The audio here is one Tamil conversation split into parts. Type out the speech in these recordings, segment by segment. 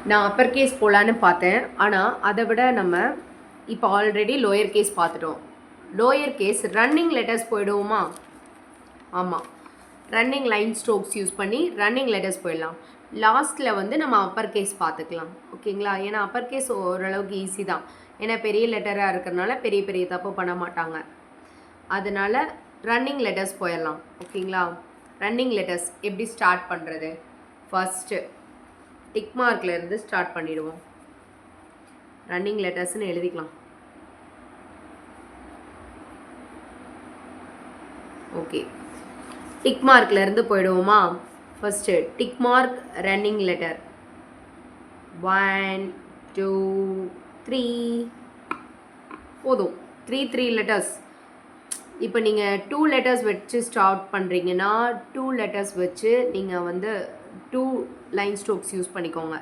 நான் அப்பர் கேஸ் போகலான்னு பார்த்தேன். ஆனால் அதை விட நம்ம இப்போ ஆல்ரெடி லோயர் கேஸ் பார்த்துட்டோம். லோயர் கேஸ் ரன்னிங் லெட்டர்ஸ் போயிடுவோமா? ஆமாம், ரன்னிங் லைன் ஸ்ட்ரோக்ஸ் யூஸ் பண்ணி ரன்னிங் லெட்டர்ஸ் போயிடலாம். லாஸ்ட்டில் வந்து நம்ம அப்பர் கேஸ் பார்த்துக்கலாம். ஓகேங்களா? ஏன்னா அப்பர் கேஸ் ஓரளவுக்கு ஈஸி தான். ஏன்னா பெரிய லெட்டராக இருக்கிறதுனால பெரிய பெரிய தப்பு பண்ண மாட்டாங்க. அதனால் ரன்னிங் லெட்டர்ஸ் போயிடலாம். ஓகேங்களா? ரன்னிங் லெட்டர்ஸ் எப்படி ஸ்டார்ட் பண்ணுறது? ஃபஸ்ட்டு டிக் மார்க்லேருந்து ஸ்டார்ட் பண்ணிவிடுவோம். ரன்னிங் லெட்டர்ஸ்னு எழுதிக்கலாம். ஓகே, டிக் மார்க்லேருந்து போயிடுவோமா? First tick mark running letter 1 2 3 போதும். 3 லெட்டர்ஸ். இப்போ நீங்கள் 2 லெட்டர்ஸ் வச்சு ஸ்டார்ட் பண்ணுறீங்கன்னா 2 லெட்டர்ஸ் வச்சு நீங்கள் வந்து 2 லைன் ஸ்ட்ரோக்ஸ் யூஸ் பண்ணிக்கோங்க.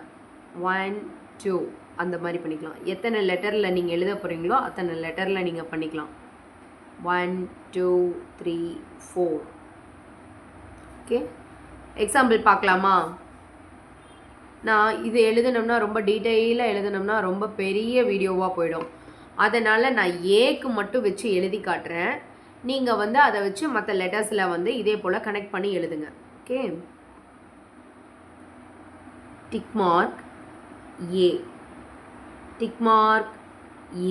1 2 அந்த மாதிரி பண்ணிக்கலாம். எத்தனை லெட்டரில் நீங்கள் எழுத போகிறீங்களோ அத்தனை லெட்டரில் நீங்கள் பண்ணிக்கலாம். 1 2 3 4. ஓகே, எக்ஸாம்பிள் பார்க்கலாமா? நான் இது எழுதணும்னா ரொம்ப டீட்டெயிலாக எழுதணும்னா ரொம்ப பெரிய வீடியோவாக போயிடும். அதனால் நான் ஏக்கு மட்டும் வச்சு எழுதி காட்டுறேன். நீங்கள் வந்து அதை வச்சு மற்ற லெட்டர்ஸில் வந்து இதே போல் கனெக்ட் பண்ணி எழுதுங்க. ஓகே, டிக் மார்க் ஏ, டிக் மார்க்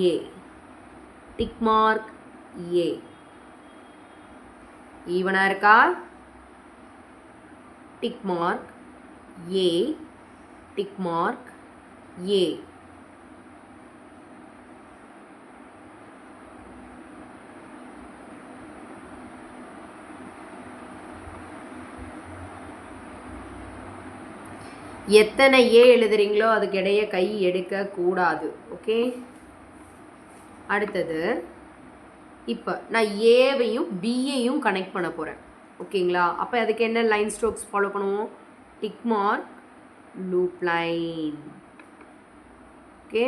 ஏ, டிக் மார்க் ஏ. ஈவனாக இருக்கா? டிக் மார்க் ஏ, டிக் மார்க் ஏ. எத்தனை ஏ எழுதுறீங்களோ அதுக்கு இடையே கை எடுக்கக்கூடாது. ஓகே, அடுத்தது இப்போ நான் ஏவையும் பியையும் கனெக்ட் பண்ண போகிறேன். ஓகேங்களா? அப்போ அதுக்கு என்ன லைன் ஸ்ட்ரோக்ஸ் ஃபாலோ பண்ணுவோம்? Tick mark loop line. Okay,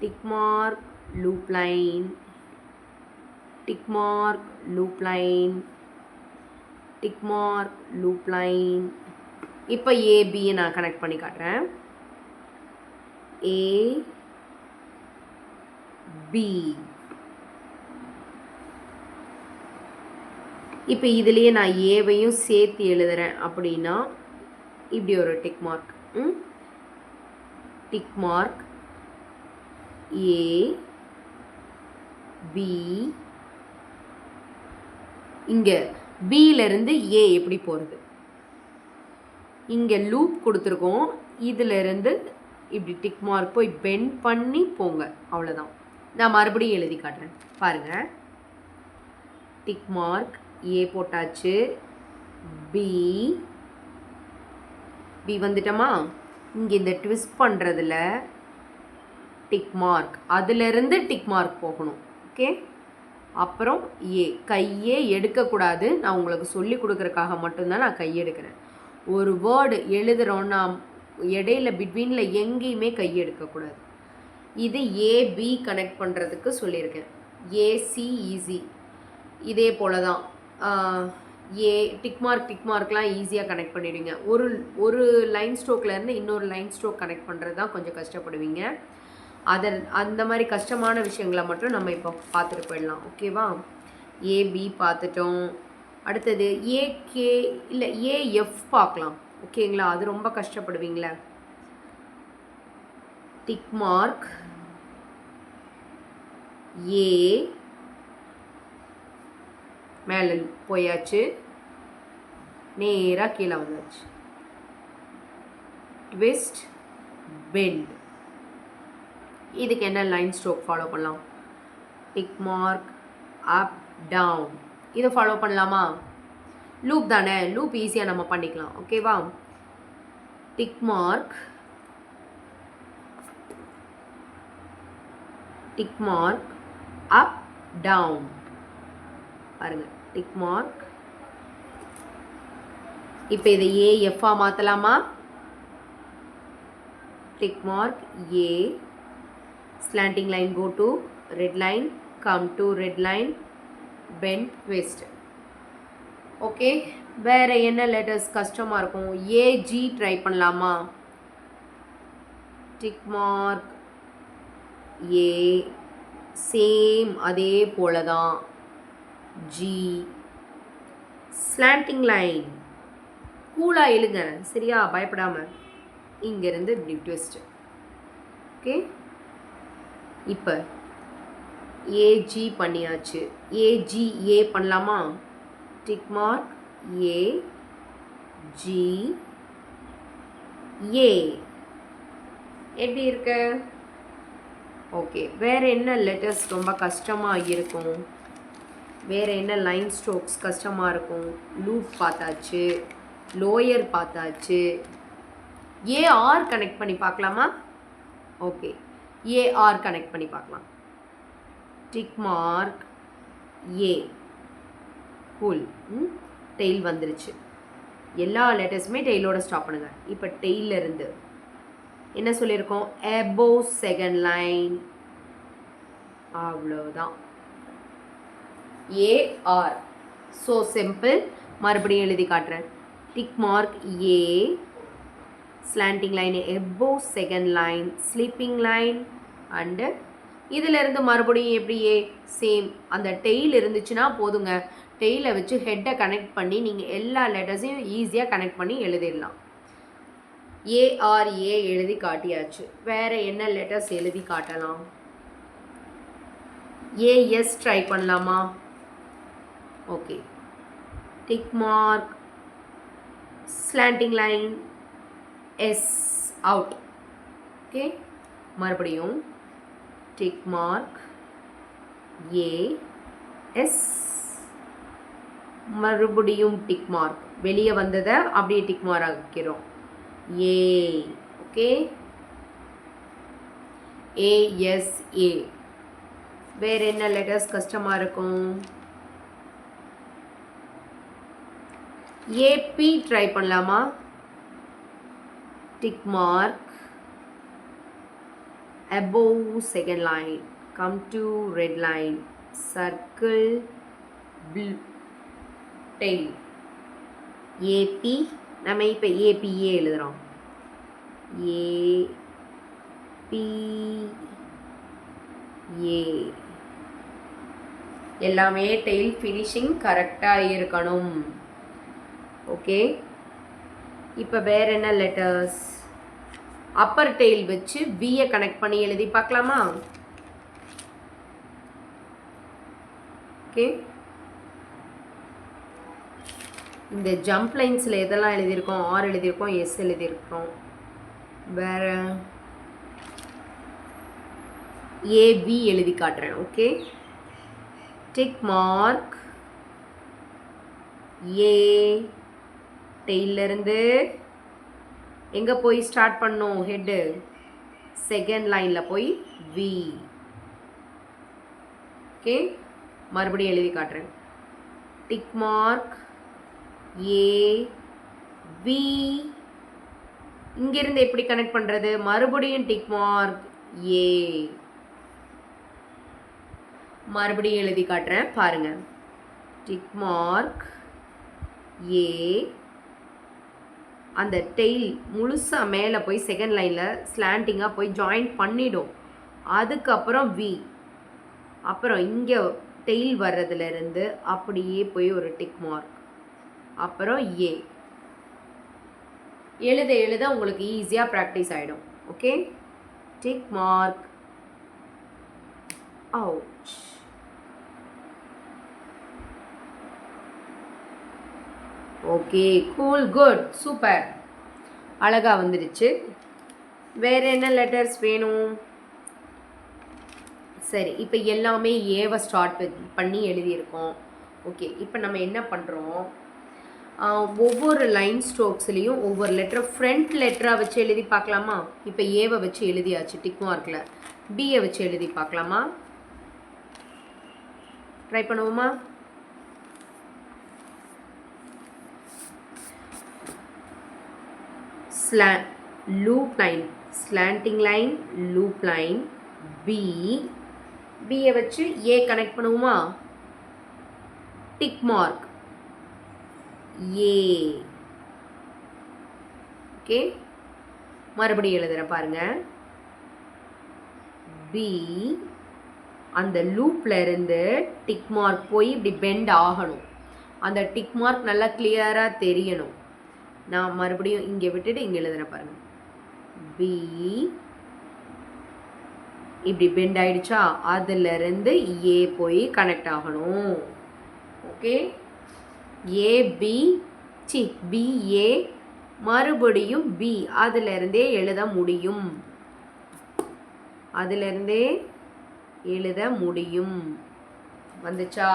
tick mark loop line, tick mark loop line, tick mark loop line. இப்போ ஏபியை நான் கனெக்ட் பண்ணி காட்டுறேன். A B. இப்போ இதுலேயே நான் ஏவையும் சேர்த்து எழுதுறேன் அப்படின்னா இப்படி ஒரு tick mark. Tick mark A B. இங்கே பியிலேருந்து ஏ எப்படி போகிறது? இங்கே லூப் கொடுத்துருக்கோம். இதிலிருந்து இப்படி டிக் மார்க் போய் பெண்ட் பண்ணி போங்க. அவ்வளோதான். நான் மறுபடியும் எழுதி காட்டுறேன் பாருங்கள். டிக் மார்க் ஏ போட்டாச்சு. பி பி வந்துட்டோமா? இங்கே இந்த ட்விஸ்ட் பண்ணுறதுல டிக் மார்க், அதிலிருந்து டிக் மார்க் போகணும். ஓகே, அப்புறம் ஏ. கையே எடுக்கக்கூடாது. நான் உங்களுக்கு சொல்லி கொடுக்குறக்காக மட்டும்தான் நான் கை எடுக்கிறேன். ஒரு வேர்டு எழுதுகிறோன்னா இடையில பிட்வீனில் எங்கேயுமே கை எடுக்கக்கூடாது. இது ஏபி கனெக்ட் பண்ணுறதுக்கு சொல்லியிருக்கேன். AC easy. இதே போல் தான் ஏ டிக் மார்க்லாம் ஈஸியாக கனெக்ட் பண்ணிவிடுவீங்க. ஒரு லைன் ஸ்ட்ரோக்லேருந்து இன்னொரு லைன் ஸ்ட்ரோக் கனெக்ட் பண்ணுறது தான் கொஞ்சம் கஷ்டப்படுவீங்க. அந்த மாதிரி கஷ்டமான விஷயங்களை மட்டும் நம்ம இப்போ பார்த்துட்டு போயிடலாம். ஓகேவா? ஏபி பார்த்துட்டோம். அடுத்தது ஏகே இல்லை ஏஎஃப் பார்க்கலாம். ஓகேங்களா? அது ரொம்ப கஷ்டப்படுவீங்களே. டிக் மார்க் ஏ, மேலே போயாச்சு, நேராக கீழே வந்தாச்சு. Twist bend. இதுக்கு என்ன லைன் ஸ்ட்ரோக் ஃபாலோ பண்ணலாம்? Tick mark up down. இதை ஃபாலோ பண்ணலாமா? லூப் தானே, லூப் ஈஸியாக நம்ம பண்ணிக்கலாம். ஓகேவா? Tick mark up down. பாருங்க, டிக் மார்க். இப்போ இதை ஏஎஃப்ஆ மாற்றலாமா? Tick mark A, slanting line go to red line, come to red line, bend twist. Okay, வேறு என்ன லெட்டர்ஸ் கஷ்டமாக இருக்கும்? ஏஜி ட்ரை பண்ணலாமா? டிக் மார்க் ஏ, சேம் அதே போல தான் ஜி, ஸ்லாண்டிங் லைன் கூலாக எழுங்க சரியா, பயப்படாமல். இங்கேருந்து இப்படி ட்விஸ்ட்டு. ஓகே, இப்போ ஏஜி பண்ணியாச்சு. ஏஜி ஏ பண்ணலாமா? டிக் மார்க் ஏ ஜி ஏ. எப்படி இருக்கு? ஓகே, வேறு என்ன லெட்டர்ஸ் ரொம்ப கஷ்டமாக இருக்கும்? வேறு என்ன லைன் ஸ்ட்ரோக்ஸ் கஷ்டமாக இருக்கும்? லூப் பார்த்தாச்சு, லோயர் பார்த்தாச்சு. ஏஆர் கனெக்ட் பண்ணி பார்க்கலாமா? ஓகே, ஏஆர் கனெக்ட் பண்ணி பார்க்கலாம். டிக் மார்க் ஏ, கூல். டெய்ல் வந்துருச்சு. எல்லா லெட்டர்ஸுமே டெய்லோட ஸ்டாப் பண்ணுங்கள். இப்போ டெய்லிருந்து என்ன சொல்லியிருக்கோம்? above செகண்ட் லைன், அவ்வளோதான். AR, so simple. மறுபடியும் எழுதி காட்டுறேன். Tick mark A, slanting line above second line, sleeping line, and இதிலிருந்து மறுபடியும் எப்படி ஏ, சேம். அந்த டெய்ல் இருந்துச்சுன்னா போதுங்க, டெய்லை வச்சு ஹெட்டை கனெக்ட் பண்ணி நீங்கள் எல்லா லெட்டர்ஸையும் ஈஸியாக கனெக்ட் பண்ணி எழுதிடலாம். ஏஆர்ஏ எழுதி காட்டியாச்சு. வேறு என்ன லெட்டர்ஸ் எழுதி காட்டலாம்? ஏஎஸ் ட்ரை பண்ணலாமா? Okay, tick mark slanting line S, out. Okay, மறுபடியும் டிக் மார்க் ஏ எஸ், மறுபடியும் டிக் மார்க், வெளியே வந்ததை அப்படியே டிக் மார்க் ஆக்கிறோம். ஏ. Okay, ASA. வேறு என்ன லெட்டர்ஸ் கஷ்டமாக இருக்கும்? ஏபி ட்ரை பண்ணலாமா? Tick mark above second line, come to red line, circle blue tail. A B, நம்ம இப்போ ஏபிஏ எழுதுகிறோம். ஏபிஏ. எல்லாமே டெய்ல் ஃபினிஷிங் கரெக்டாக இருக்கணும். ஓகே, இப்போ வேறு என்ன லெட்டர்ஸ்? அப்பர் டெய்ல் வச்சு வியை கனெக்ட் பண்ணி எழுதி பார்க்கலாமா? ஓகே, இந்த ஜம்ப் லைன்ஸில் எதெல்லாம் எழுதியிருக்கோம்? ஆர் எழுதியிருக்கோம், எஸ் எழுதியிருக்கோம். வேறு ஏபி எழுதி காட்டுறேன். ஓகே, டிக் மார்க் ஏ, டெய்லிருந்து எங்கே போய் ஸ்டார்ட் பண்ணோம்? ஹெட்டு செகண்ட் லைனில் போய் வி. ஓகே, மறுபடியும் எழுதி காட்டுறேன். Tick mark A V. இங்கிருந்து எப்படி கனெக்ட் பண்ணுறது? மறுபடியும் டிக் மார்க் ஏ. மறுபடியும் எழுதி காட்டுறேன் பாருங்கள். டிக் மார்க் ஏ, அந்த டெய்ல் முழுசாக மேலே போய் செகண்ட் லைனில் ஸ்லாண்டிங்காக போய் ஜாயின் பண்ணிடும். அதுக்கப்புறம் வி, அப்புறம் இங்கே டெய்ல் வர்றதுலேருந்து அப்படியே போய் ஒரு டிக் மார்க், அப்புறம் ஏ. எழுத எழுத உங்களுக்கு ஈஸியாக ப்ராக்டிஸ் ஆகிடும். Okay, tick mark out. Okay, cool, good, super, அழகாக வந்துடுச்சு. வேறு என்ன லெட்டர்ஸ் வேணும்? சரி, இப்போ எல்லாமே ஏவை ஸ்டார்ட் பண்ணி எழுதியிருக்கோம். ஓகே, இப்போ நம்ம என்ன பண்ணுறோம்? ஒவ்வொரு லைன் ஸ்ட்ரோக்ஸ்லேயும் ஒவ்வொரு லெட்டரை ஃப்ரண்ட் லெட்டராக வச்சு எழுதி பார்க்கலாமா? இப்போ ஏவை வச்சு எழுதியாச்சு டிக் மார்க்கில். பியை வச்சு எழுதி பார்க்கலாமா? ட்ரை பண்ணுவோமா? Loop line, slanting line, loop line, பியை வச்சு ஏ கனெக்ட் பண்ணுவோமா? டிக் மார்க் ஏ. ஓகே, மறுபடியும் எழுதுகிறேன் பாருங்கள். பி அந்த லூப்பில் இருந்து டிக் மார்க் போய் இப்படி பெண்ட் ஆகணும். அந்த டிக் மார்க் நல்லா கிளியராக தெரியணும். நான் மறுபடியும் இங்கே விட்டுட்டு இங்கே எழுதுகிறேன் பாருங்கள். பி இப்படி பெண்ட் ஆயிடுச்சா, அதுலேருந்து ஏ போய் கனெக்ட் ஆகணும். ஓகே, ஏபி பிஏ மறுபடியும் பி அதிலிருந்தே எழுத முடியும். அதிலிருந்தே எழுத முடியும். வந்துச்சா?